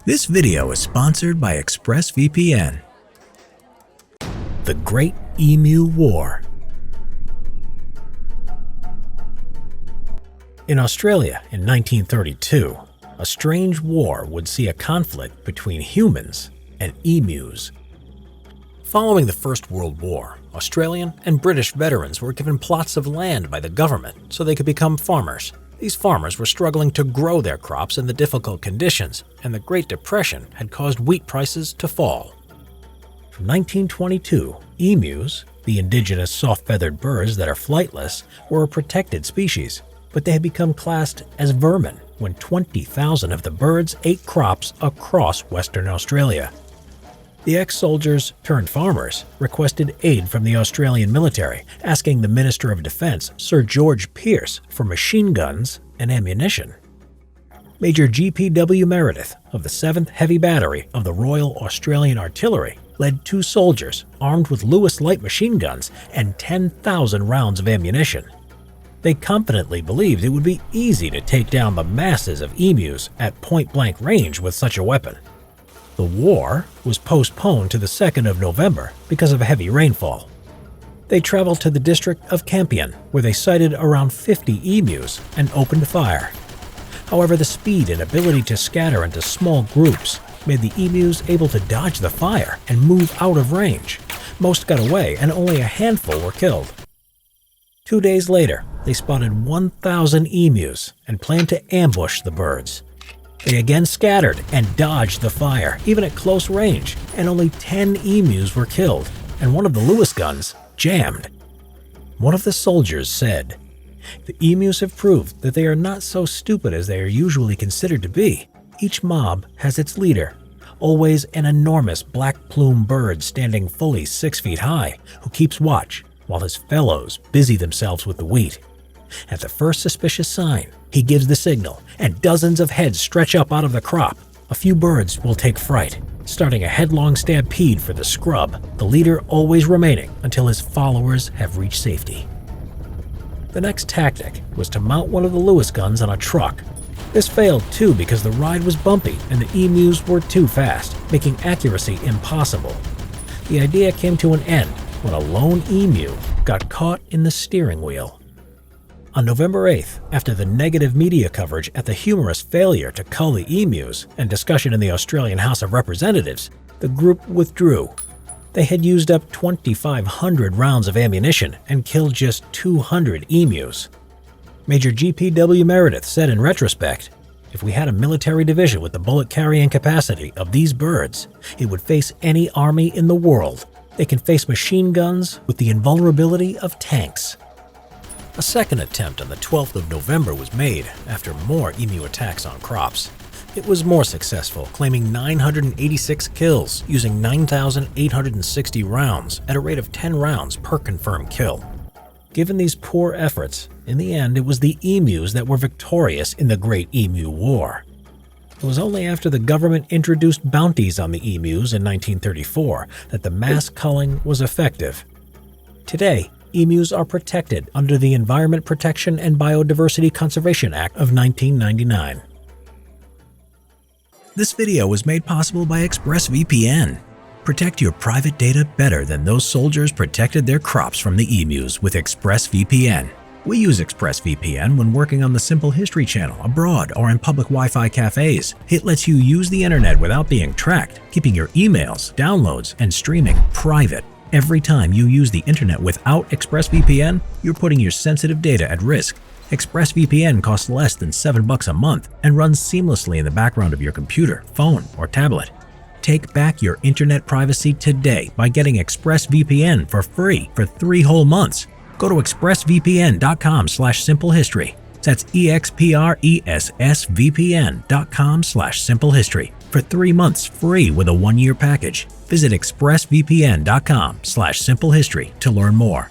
This video is sponsored by Express VPN. The Great Emu War. In Australia in 1932, a strange war would see a conflict between humans and emus. Following the First World War, Australian and British veterans were given plots of land by the government so they could become farmers. These farmers were struggling to grow their crops in the difficult conditions, and the Great Depression had caused wheat prices to fall. From 1922, emus, the indigenous soft-feathered birds that are flightless, were a protected species, but they had become classed as vermin when 20,000 of the birds ate crops across Western Australia. The ex-soldiers turned farmers requested aid from the Australian military, asking the Minister of Defence, Sir George Pearce, for machine guns and ammunition. Major G.P.W. Meredith of the 7th Heavy Battery of the Royal Australian Artillery led 2 soldiers armed with Lewis light machine guns and 10,000 rounds of ammunition. They confidently believed it would be easy to take down the masses of emus at point-blank range with such a weapon. The war was postponed to the 2nd of November because of heavy rainfall. They traveled to the district of Campion, where they sighted around 50 emus and opened fire. However, the speed and ability to scatter into small groups made the emus able to dodge the fire and move out of range. Most got away and only a handful were killed. 2 days later, they spotted 1,000 emus and planned to ambush the birds. They again scattered and dodged the fire, even at close range, and only 10 emus were killed, and one of the Lewis guns jammed. One of the soldiers said, "The emus have proved that they are not so stupid as they are usually considered to be. Each mob has its leader, always an enormous black plume bird standing fully 6 feet high, who keeps watch while his fellows busy themselves with the wheat. At the first suspicious sign, he gives the signal, and dozens of heads stretch up out of the crop. A few birds will take fright, starting a headlong stampede for the scrub, the leader always remaining until his followers have reached safety." The next tactic was to mount one of the Lewis guns on a truck. This failed too because the ride was bumpy and the emus were too fast, making accuracy impossible. The idea came to an end when a lone emu got caught in the steering wheel. On November 8th, after the negative media coverage at the humorous failure to cull the emus and discussion in the Australian House of Representatives, the group withdrew. They had used up 2,500 rounds of ammunition and killed just 200 emus. Major G.P.W. Meredith said in retrospect, "If we had a military division with the bullet-carrying capacity of these birds, it would face any army in the world. They can face machine guns with the invulnerability of tanks." A second attempt on the 12th of November was made after more emu attacks on crops. It was more successful, claiming 986 kills using 9,860 rounds at a rate of 10 rounds per confirmed kill. Given these poor efforts, in the end it was the emus that were victorious in the Great Emu War. It was only after the government introduced bounties on the emus in 1934 that the mass culling was effective. Today, emus are protected under the Environment Protection and Biodiversity Conservation Act of 1999. This video was made possible by Express VPN. Protect your private data better than those soldiers protected their crops from the emus with Express VPN. We use Express VPN when working on the Simple History channel abroad or in public Wi-Fi cafes. It lets you use the internet without being tracked, keeping your emails, downloads, and streaming private. Every time you use the internet without ExpressVPN, you're putting your sensitive data at risk. ExpressVPN costs less than $7 a month and runs seamlessly in the background of your computer, phone, or tablet. Take back your internet privacy today by getting ExpressVPN for free for 3 whole months. Go to expressvpn.com/simplehistory. That's expressvpn.com/simplehistory for 3 months free with a 1-year package. Visit expressvpn.com/simplehistory to learn more.